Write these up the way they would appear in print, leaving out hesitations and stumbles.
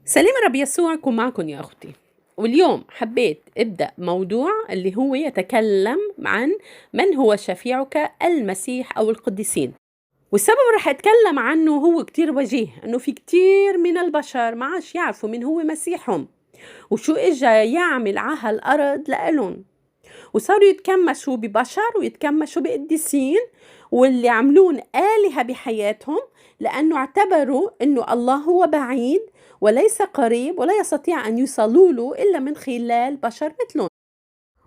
سلام الرب يسوع يكون معكم يا أختي. واليوم حبيت أبدأ موضوع اللي هو يتكلم عن من هو شفيعك المسيح أو القديسين. والسبب رح أتكلم عنه هو كتير وجيه، أنه في كتير من البشر ما عادش يعرفوا من هو مسيحهم وشو إجا يعمل على الأرض لإلهم، وصاروا يتكمشوا ببشر ويتكمشوا بقديسين واللي عملون آلهة بحياتهم، لأنه اعتبروا أنه الله هو بعيد وليس قريب ولا يستطيع أن يوصلوا له إلا من خلال بشر مثلهم.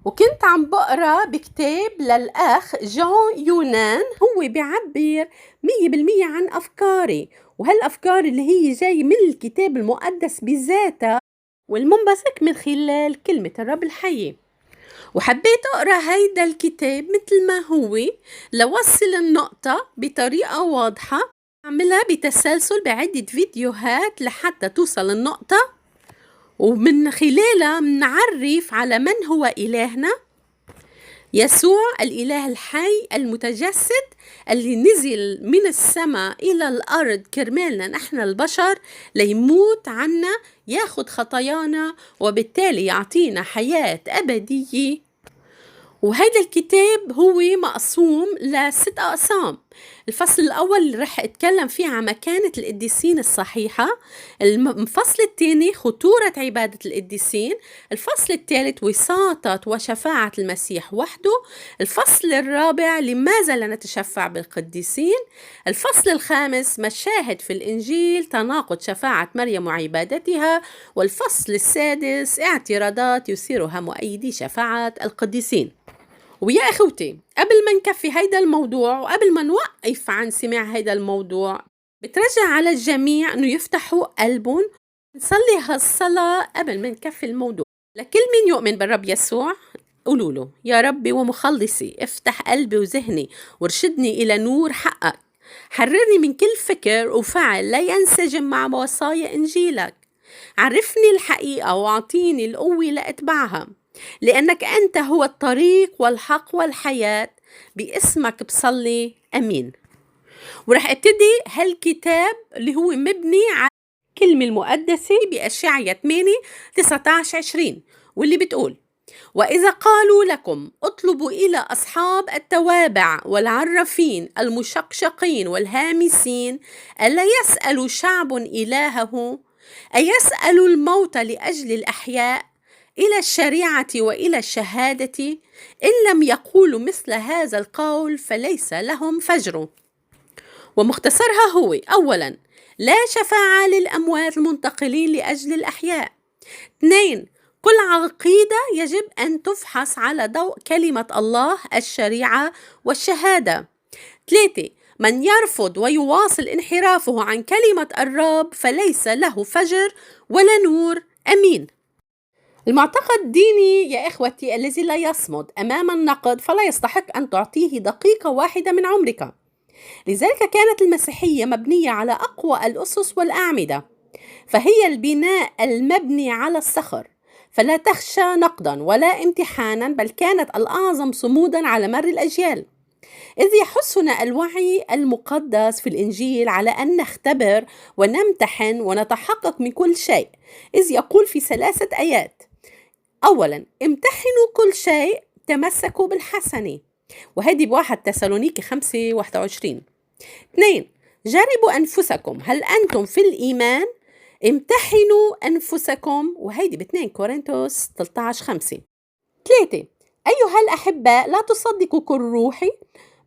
وكنت عم بقرأ بكتاب للأخ جون يونان، هو بيعبر 100% عن أفكاري، وهالأفكار اللي هي جاي من الكتاب المقدس بذاته والمنبثق من خلال كلمة الرب الحية. وحبيت أقرأ هيدا الكتاب مثل ما هو لوصل النقطة بطريقة واضحة، أعملها بتسلسل بعدة فيديوهات لحتى توصل النقطة، ومن خلالها منعرف على من هو إلهنا يسوع الإله الحي المتجسد اللي نزل من السماء إلى الأرض كرمالنا نحن البشر ليموت عنا ياخد خطايانا وبالتالي يعطينا حياة أبدية. وهذا الكتاب هو مقسوم ل6 أقسام. الفصل الأول اللي رح أتكلم فيه عن مكانة القديسين الصحيحة، الفصل الثاني خطورة عبادة القديسين، الفصل الثالث وساطة وشفاعة المسيح وحده، الفصل الرابع لماذا لا نتشفع بالقديسين، الفصل الخامس مشاهد في الإنجيل تناقض شفاعة مريم وعبادتها، والفصل السادس اعتراضات يثيرها مؤيدي شفاعة القديسين. ويا أخوتي، قبل ما نكفي هيدا الموضوع وقبل ما نوقف عن سماع هيدا الموضوع، بترجع على الجميع أنه يفتحوا قلبهم نصلي هالصلاة قبل ما نكفي الموضوع. لكل من يؤمن بالرب يسوع قولوا له: يا ربي ومخلصي، افتح قلبي وذهني وارشدني إلى نور حقك، حررني من كل فكر وفعل لا ينسجم مع وصايا إنجيلك، عرفني الحقيقة واعطيني القوة لأتبعها، لأنك أنت هو الطريق والحق والحياة. باسمك بصلي، أمين. ورح ابتدي هالكتاب اللي هو مبني على كلمة المقدسة بأشعياء 8:19-20، واللي بتقول: وإذا قالوا لكم اطلبوا إلى أصحاب التوابع والعرافين المشقشقين والهامسين، ألا يسأل شعب إلهه؟ أيسأل الموت لأجل الأحياء؟ إلى الشريعة وإلى الشهادة؟ إن لم يقولوا مثل هذا القول فليس لهم فجر. ومختصرها هو: أولا، لا شفاعة للأموات المنتقلين لأجل الأحياء. 2، كل عقيدة يجب أن تفحص على ضوء كلمة الله، الشريعة والشهادة. 3، من يرفض ويواصل انحرافه عن كلمة الرب فليس له فجر ولا نور. أمين. المعتقد الديني يا إخوتي الذي لا يصمد أمام النقد فلا يستحق أن تعطيه دقيقة واحدة من عمرك. لذلك كانت المسيحية مبنية على أقوى الأسس والأعمدة، فهي البناء المبني على الصخر، فلا تخشى نقدا ولا امتحانا، بل كانت الأعظم صمودا على مر الأجيال. إذ يحثنا الوعي المقدس في الإنجيل على أن نختبر ونمتحن ونتحقق من كل شيء، إذ يقول في 3 آيات: أولا، امتحنوا كل شيء، تمسكوا بالحسنة، وهذه ب1 تسالونيكي 5:21. 2، جربوا أنفسكم هل أنتم في الإيمان، امتحنوا أنفسكم، وهيدي ب2 كورنثوس 13:5. 3، أيها الأحباء، لا تصدقوا كل روحي،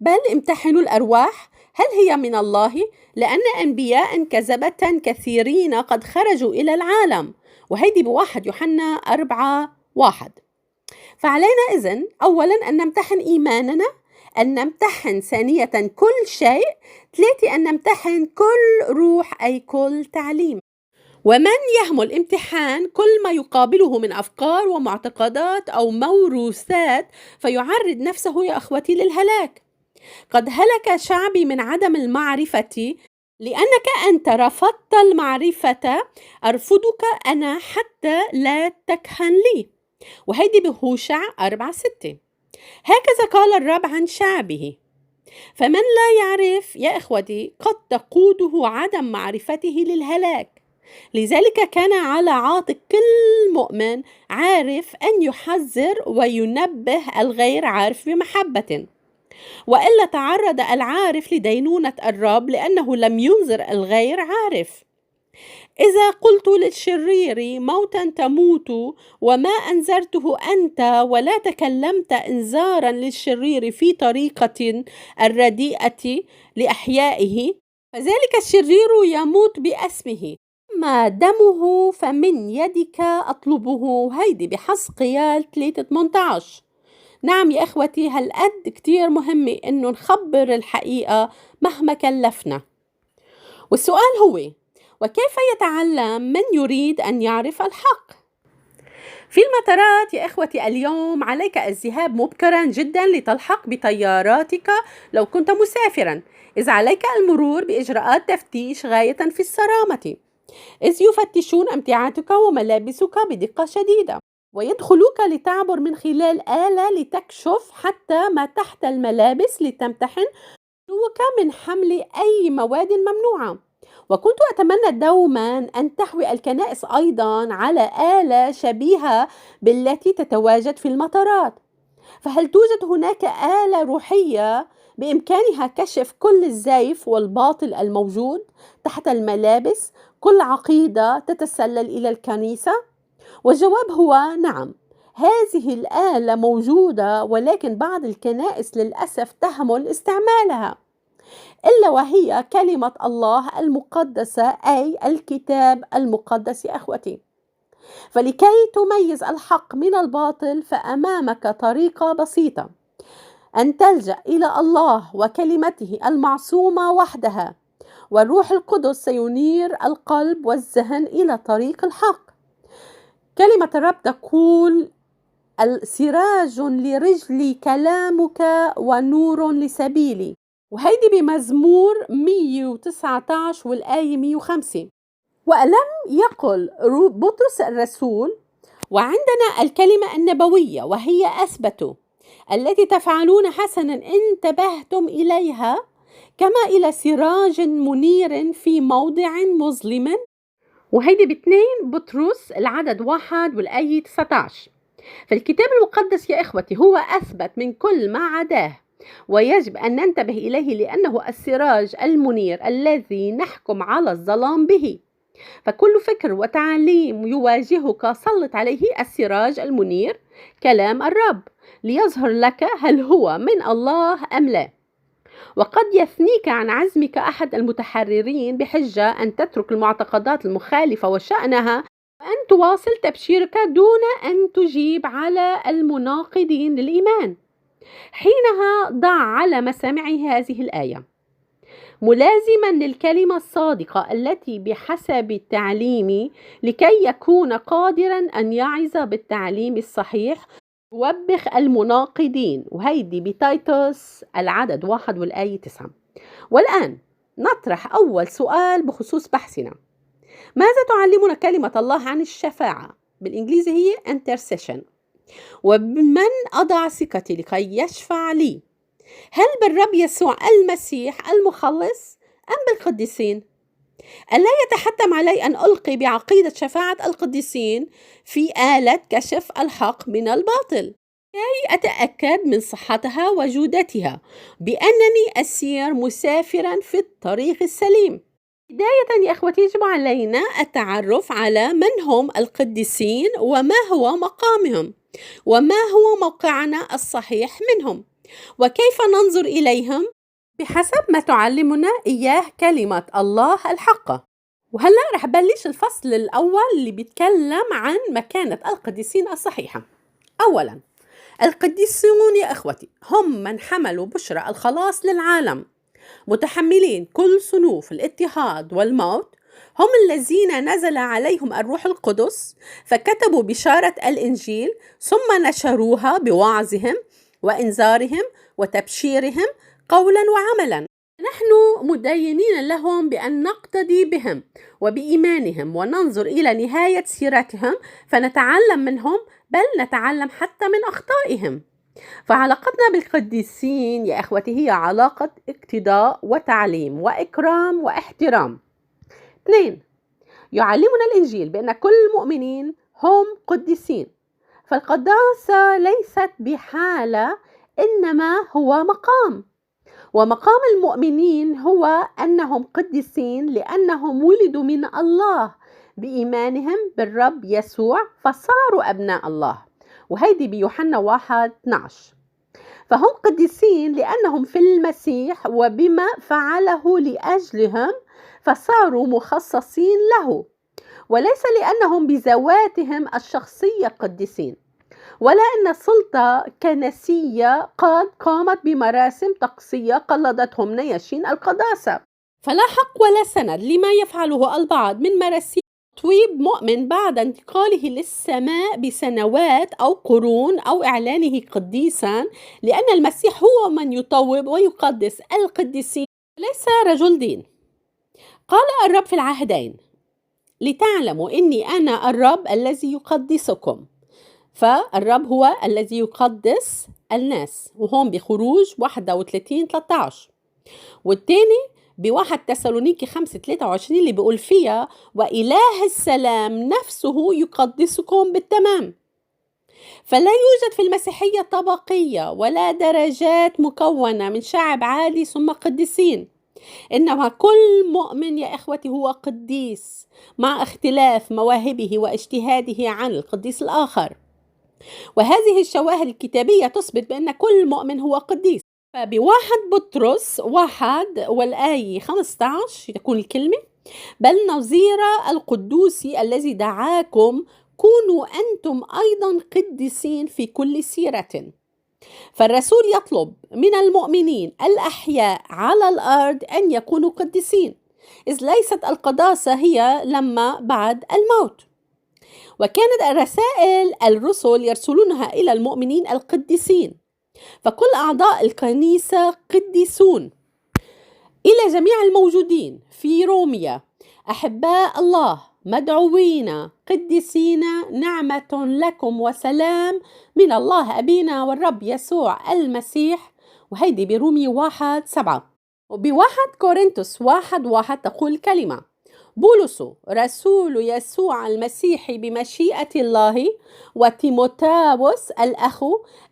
بل امتحنوا الأرواح هل هي من الله، لأن أنبياء كذبة كثيرين قد خرجوا إلى العالم، وهيدي ب1 يوحنا 4:1. فعلينا إذن أولا أن نمتحن إيماننا، أن نمتحن ثانية كل شيء، 3 أن نمتحن كل روح أي كل تعليم. ومن يهمل امتحان كل ما يقابله من أفكار ومعتقدات أو موروثات فيعرض نفسه يا أخوتي للهلاك. قد هلك شعبي من عدم المعرفة، لأنك أنت رفضت المعرفة أرفضك أنا حتى لا تكهن لي، وهيدي بهوشع 4:6. هكذا قال الرب عن شعبه. فمن لا يعرف يا إخوتي قد تقوده عدم معرفته للهلاك، لذلك كان على عاتق كل مؤمن عارف أن يحذر وينبه الغير عارف بمحبة، وإلا تعرض العارف لدينونة الرب لأنه لم ينذر الغير عارف. إذا قلت للشرير موتا تموت وما أنذرته أنت ولا تكلمت إنذارا للشرير في طريقة الرديئة لإحيائه، فذلك الشرير يموت باسمه، ما دمه فمن يدك أطلبه. هيدي بحزقيال 3:18. نعم يا إخوتي، هالقد كتير مهمة إنه نخبر الحقيقة مهما كلفنا. والسؤال هو: وكيف يتعلم من يريد أن يعرف الحق؟ في المطارات يا إخوتي اليوم عليك الذهاب مبكرا جدا لتلحق بطياراتك لو كنت مسافرا، إذ عليك المرور بإجراءات تفتيش غاية في الصرامة، إذ يفتشون أمتعتك وملابسك بدقة شديدة، ويدخلوك لتعبر من خلال آلة لتكشف حتى ما تحت الملابس لتمتحن من حمل أي مواد ممنوعة. وكنت أتمنى دوما أن تحوي الكنائس أيضا على آلة شبيهة بالتي تتواجد في المطارات. فهل توجد هناك آلة روحية بإمكانها كشف كل الزيف والباطل الموجود تحت الملابس، كل عقيدة تتسلل إلى الكنيسة؟ والجواب هو نعم، هذه الآلة موجودة، ولكن بعض الكنائس للأسف تهمل استعمالها، إلا وهي كلمة الله المقدسة، أي الكتاب المقدس يا أخوتي. فلكي تميز الحق من الباطل فأمامك طريقة بسيطة: أن تلجأ إلى الله وكلمته المعصومة وحدها، والروح القدس سينير القلب والذهن إلى طريق الحق. كلمة الرب تقول: سراج لرجلي كلامك ونور لسبيلي، وهيدي بمزمور 119 والآية 105. وألم يقل بطرس الرسول: وعندنا الكلمة النبوية وهي أثبت التي تفعلون حسنا انتبهتم إليها كما إلى سراج منير في موضع مظلم. وهيدي ب2 بطرس العدد 1 والآية 19. فالكتاب المقدس يا إخوتي هو أثبت من كل ما عداه، ويجب أن ننتبه إليه لأنه السراج المنير الذي نحكم على الظلام به. فكل فكر وتعليم يواجهك سلط عليه السراج المنير كلام الرب ليظهر لك هل هو من الله أم لا. وقد يثنيك عن عزمك أحد المتحررين بحجة أن تترك المعتقدات المخالفة وشأنها وأن تواصل تبشيرك دون أن تجيب على المناقضين للإيمان. حينها ضع على مسامعه هذه الآية: ملازما للكلمة الصادقة التي بحسب التعليم لكي يكون قادرا أن يعظ بالتعليم الصحيح وبخ المناقضين. وهيدي بتيتوس العدد 1 والآية 9. والآن نطرح أول سؤال بخصوص بحثنا: ماذا تعلمنا كلمة الله عن الشفاعة؟ بالإنجليزي هي intercession. وبمن أضع ثقتي لكي يشفع لي؟ هل بالرب يسوع المسيح المخلص أم بالقديسين؟ ألا يتحتم علي أن ألقي بعقيدة شفاعة القديسين في آلة كشف الحق من الباطل كي أتأكد من صحتها وجودتها بأنني أسير مسافرا في الطريق السليم؟ بداية يا أخوتي يجب علينا التعرف على من هم القديسين وما هو مقامهم وما هو موقعنا الصحيح منهم وكيف ننظر إليهم بحسب ما تعلمنا إياه كلمة الله الحق. وهلأ رح بلش الفصل الأول اللي بيتكلم عن مكانة القديسين الصحيحة. أولا، القديسون يا أخوتي هم من حملوا بشرى الخلاص للعالم، متحملين كل صنوف الاضطهاد والموت، هم الذين نزل عليهم الروح القدس فكتبوا بشارة الإنجيل ثم نشروها بوعظهم وإنذارهم وتبشيرهم قولا وعملا. نحن مدينين لهم بأن نقتدي بهم وبإيمانهم وننظر إلى نهاية سيرتهم فنتعلم منهم، بل نتعلم حتى من أخطائهم. فعلاقتنا بالقديسين يا أخوتي هي علاقة اقتداء وتعليم وإكرام واحترام. 2. يعلمنا الإنجيل بأن كل المؤمنين هم قديسين، فالقداسة ليست بحالة إنما هو مقام، ومقام المؤمنين هو أنهم قديسين لأنهم ولدوا من الله بإيمانهم بالرب يسوع فصاروا أبناء الله، وهيدي بيوحنا 1:12. فهم قديسين لأنهم في المسيح وبما فعله لأجلهم فصاروا مخصصين له، وليس لأنهم بذواتهم الشخصية قديسين، ولا أن سلطة كنسية قد قامت بمراسم طقسية قلدتهم نياشين القداسة. فلا حق ولا سند لما يفعله البعض من مراسيم تطويب مؤمن بعد انتقاله للسماء بسنوات أو قرون أو إعلانه قديسا، لأن المسيح هو من يطوب ويقدس القديسين، ليس رجل دين. قال الرب في العهدين: لتعلموا إني أنا الرب الذي يقدسكم. فالرب هو الذي يقدس الناس، وهم بخروج 31:13. والتاني ب1 تسالونيكي 5:23 اللي بيقول فيها: وإله السلام نفسه يقدسكم بالتمام. فلا يوجد في المسيحية طبقية ولا درجات مكونة من شعب عادي ثم قديسين، إنما كل مؤمن يا إخوتي هو قديس مع اختلاف مواهبه واجتهاده عن القديس الآخر. وهذه الشواهد الكتابية تثبت بأن كل مؤمن هو قديس. فبواحد بطرس 1 والآية 15 تكون الكلمة: بل نظير القدوس الذي دعاكم كونوا أنتم أيضا قديسين في كل سيرة. فالرسول يطلب من المؤمنين الأحياء على الأرض أن يكونوا قديسين، إذ ليست القداسة هي لما بعد الموت. وكانت الرسائل الرسل يرسلونها إلى المؤمنين القديسين، فكل أعضاء الكنيسة قديسون. إلى جميع الموجودين في روميا أحباء الله مدعوين قديسين، نعمة لكم وسلام من الله أبينا والرب يسوع المسيح. وهيدي برومي 1:7. وب1 كورنثوس 1:1 تقول كلمة: بولس رسول يسوع المسيح بمشيئة الله وتيموثاوس الأخ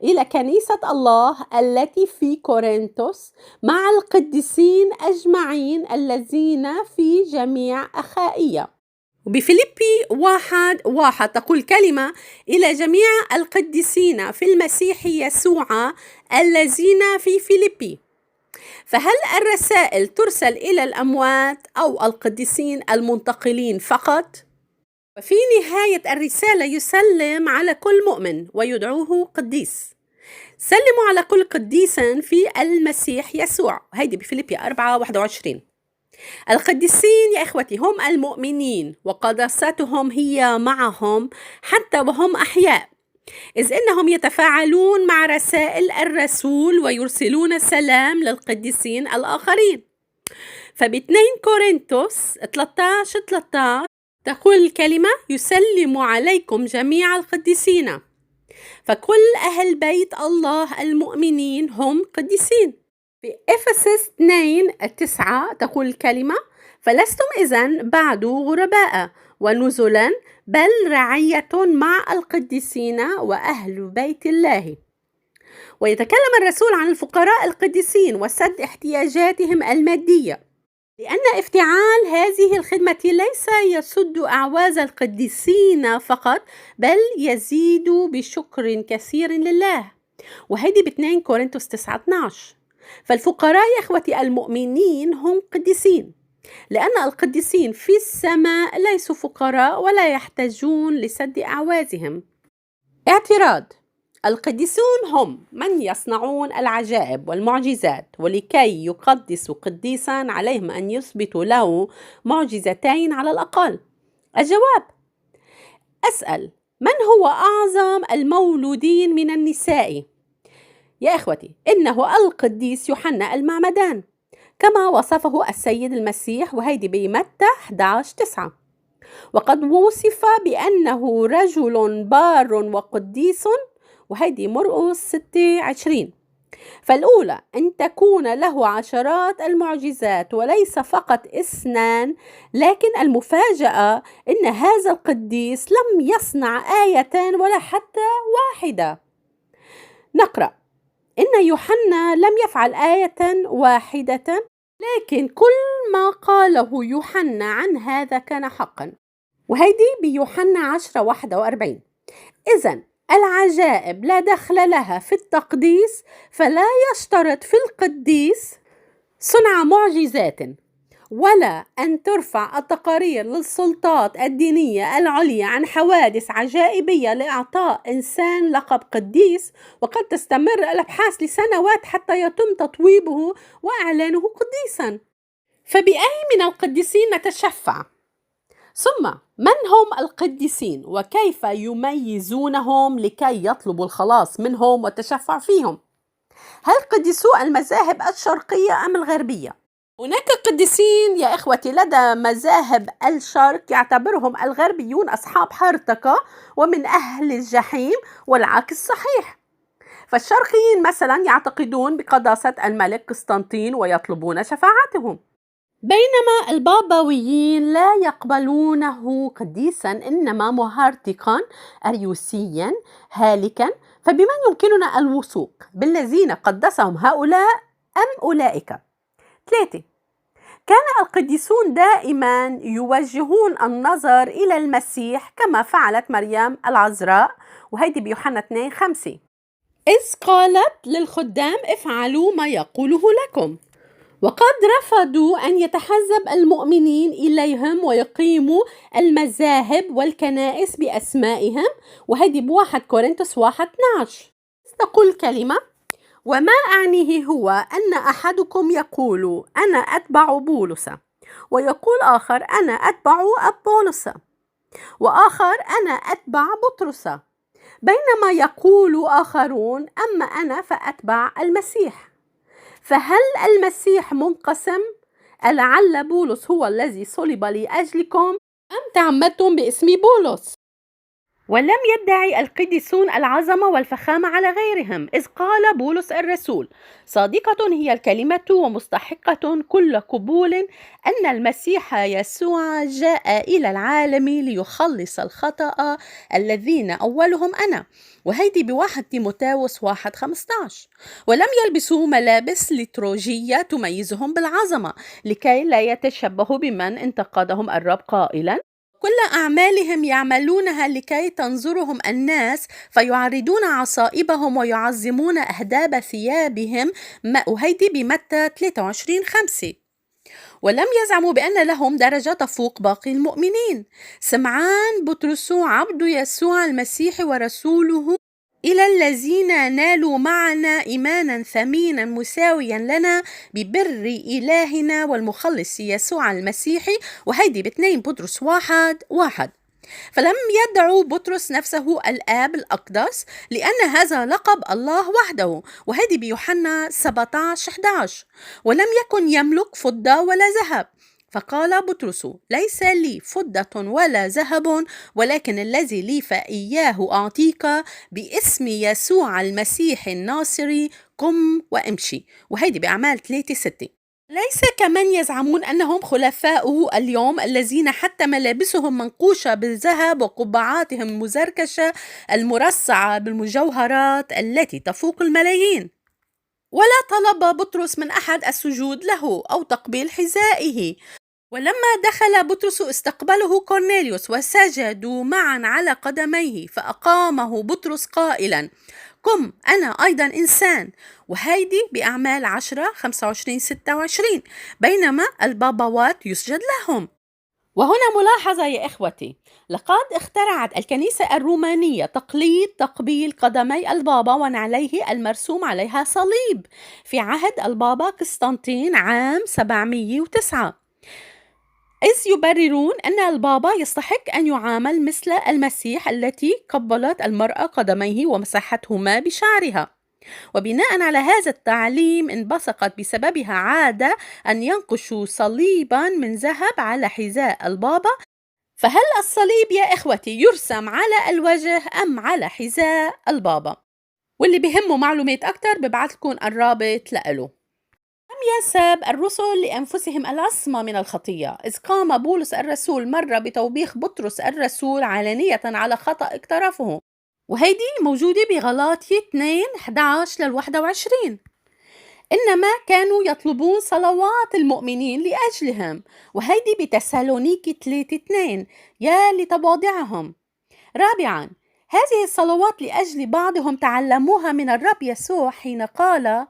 إلى كنيسة الله التي في كورنثوس مع القديسين أجمعين الذين في جميع أخائية. وبفيليبي 1:1 تقول كلمة: إلى جميع القديسين في المسيح يسوع الذين في فيليبي. فهل الرسائل ترسل إلى الأموات أو القديسين المنتقلين فقط؟ وفي نهاية الرسالة يسلم على كل مؤمن ويدعوه قديس. سلموا على كل قديس في المسيح يسوع. هيدي بفيليبي 4:21. القديسين يا إخوتي هم المؤمنين، وقداستهم هي معهم حتى وهم أحياء، إذ إنهم يتفاعلون مع رسائل الرسول ويرسلون سلام للقديسين الآخرين. فب2 كورنثوس 13:13 تقول الكلمة: يسلم عليكم جميع القديسين. فكل أهل بيت الله المؤمنين هم قديسين. في إفسس 2:9 تقول الكلمة: فلستم إذن بعد غرباء ونزلا، بل رعية مع القديسين وأهل بيت الله. ويتكلم الرسول عن الفقراء القديسين وسد احتياجاتهم المادية، لأن افتعال هذه الخدمة ليس يسد أعواز القديسين فقط، بل يزيد بشكر كثير لله. وهذه ب2 كورنثوس 9:12. فالفقراء يا إخوتي المؤمنين هم قديسين، لأن القديسين في السماء ليسوا فقراء ولا يحتاجون لسد أعوازهم. اعتراض: القديسون هم من يصنعون العجائب والمعجزات، ولكي يقدسوا قديسا عليهم أن يثبتوا له معجزتين على الأقل. الجواب: أسأل: من هو أعظم المولودين من النساء؟ يا إخوتي، إنه القديس يوحنا المعمدان كما وصفه السيد المسيح، وهيدي بمتى 11:9. وقد وصف بأنه رجل بار وقديس، وهيدي مرقس 6:20. فالأولى أن تكون له عشرات المعجزات وليس فقط 2، لكن المفاجأة أن هذا القديس لم يصنع آية ولا حتى واحدة. نقرأ: إن يوحنا لم يفعل آية واحدة، لكن كل ما قاله يوحنا عن هذا كان حقا. وهيدي بيوحنا 10:41. إذن العجائب لا دخل لها في التقديس، فلا يشترط في القديس صنع معجزات ولا أن ترفع التقارير للسلطات الدينية العليا عن حوادث عجائبية لإعطاء إنسان لقب قديس، وقد تستمر الأبحاث لسنوات حتى يتم تطويبه وإعلانه قديسا. فبأي من القديسين نتشفع؟ ثم من هم القديسين وكيف يميزونهم لكي يطلبوا الخلاص منهم والتشفع فيهم؟ هل قديسو المذاهب الشرقية أم الغربية؟ هناك قديسين يا إخوتي لدى مذاهب الشرق يعتبرهم الغربيون أصحاب حرطقة ومن أهل الجحيم، والعكس صحيح. فالشرقيين مثلا يعتقدون بقداسة الملك قسطنطين ويطلبون شفاعتهم، بينما البابويين لا يقبلونه قديسا إنما مهرطقا أريوسيا هالكا. فبمن يمكننا الوثوق؟ بالذين قدسهم هؤلاء أم أولئك؟ 3. كان القديسون دائما يوجهون النظر إلى المسيح كما فعلت مريم العذراء، وهيدي بيوحنا 2:5، إذ قالت للخدام افعلوا ما يقوله لكم. وقد رفضوا أن يتحزب المؤمنين إليهم ويقيموا المذاهب والكنائس بأسمائهم، وهذه ب1 كورنثوس 1:12 تقول كلمة: وما أعنيه هو أن أحدكم يقول أنا أتبع بولس، ويقول آخر أنا أتبع أبولس، وآخر أنا أتبع بطرس، بينما يقول آخرون أما أنا فأتبع المسيح. فهل المسيح منقسم؟ ألعل بولس هو الذي صلب لأجلكم أم تعمدتم باسم بولس؟ ولم يدعي القديسون العظمة والفخامة على غيرهم، إذ قال بولس الرسول: صادقة هي الكلمة ومستحقة كل قبول أن المسيح يسوع جاء إلى العالم ليخلص الخطأ الذين أولهم أنا. وهيدي ب1 تيموثاوس 1:15. ولم يلبسوا ملابس لتروجية تميزهم بالعظمة لكي لا يتشبهوا بمن انتقدهم الرب قائلا: كل أعمالهم يعملونها لكي تنظرهم الناس فيعرضون عصائبهم ويعظمون أهداب ثيابهم. وهيدي بمتى 23:5. ولم يزعموا بأن لهم درجة تفوق باقي المؤمنين. سمعان بطرس عبد يسوع المسيح ورسوله إلى الذين نالوا معنا إيمانا ثمينا مساويا لنا ببر إلهنا والمخلص يسوع المسيح. وهيدي ب2 بطرس 1:1. فلم يدعو بطرس نفسه الآب الأقدس لأن هذا لقب الله وحده، وهذه بيوحنا 17:11. ولم يكن يملك فضة ولا ذهب، فقال بطرس: ليس لي فضة ولا ذهب، ولكن الذي لي فإياه أعطيك، باسم يسوع المسيح الناصري قم وامشي. وهذه بأعمال 3:6. ليس كمن يزعمون أنهم خلفاؤه اليوم الذين حتى ملابسهم منقوشة بالذهب وقبعاتهم مزركشة المرصعة بالمجوهرات التي تفوق الملايين. ولا طلب بطرس من أحد السجود له أو تقبيل حذائه. ولما دخل بطرس استقبله كورنيليوس وسجدوا معا على قدميه، فأقامه بطرس قائلا: قم أنا أيضا إنسان. وهيدي بأعمال 10:25-26، بينما البابوات يسجد لهم. وهنا ملاحظة يا إخوتي، لقد اخترعت الكنيسة الرومانية تقليد تقبيل قدمي البابا ونعليه المرسوم عليها صليب في عهد البابا قسطنطين عام 709، إذ يبررون أن البابا يستحق أن يعامل مثل المسيح التي قبلت المرأة قدميه ومسحتهما بشعرها. وبناء على هذا التعليم انبثقت بسببها عادة أن ينقشوا صليبا من ذهب على حذاء البابا. فهل الصليب يا إخوتي يرسم على الوجه أم على حذاء البابا؟ واللي بهمه معلومات أكتر ببعث لكم الرابط لإله. ينسب الرسل لأنفسهم العصمة من الخطية، إذ قام بولس الرسول مرة بتوبيخ بطرس الرسول علانية على خطأ اقترفه، وهيدي موجودة بغلاطية 2:11-21. إنما كانوا يطلبون صلوات المؤمنين لأجلهم، وهيدي بتسالونيكي 3:2 يا لتواضعهم. رابعا، هذه الصلوات لأجل بعضهم تعلموها من الرب يسوع حين قال: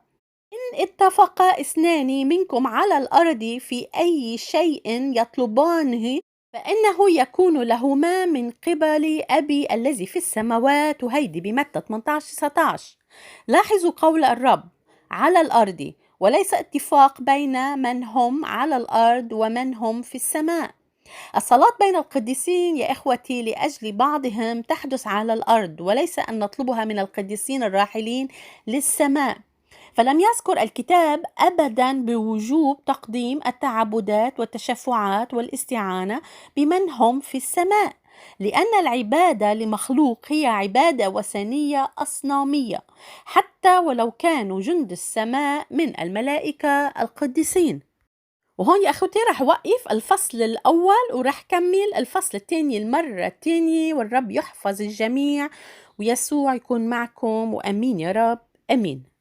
إن اتفق اثنان منكم على الأرض في أي شيء يطلبانه فإنه يكون لهما من قبل أبي الذي في السماوات. وهيدي بمتى 18:19. لاحظوا قول الرب على الأرض، وليس اتفاق بين من هم على الأرض ومن هم في السماء. الصلاة بين القديسين يا إخوتي لأجل بعضهم تحدث على الأرض، وليس أن نطلبها من القديسين الراحلين للسماء. فلم يذكر الكتاب أبدا بوجوب تقديم التعبدات والتشفعات والاستعانة بمن هم في السماء، لأن العبادة لمخلوق هي عبادة وثنية أصنامية، حتى ولو كانوا جند السماء من الملائكة القديسين. وهون يا أخوتي رح وقف الفصل الأول ورح كمل الفصل الثاني المرة الثانية، والرب يحفظ الجميع ويسوع يكون معكم، وأمين يا رب، أمين.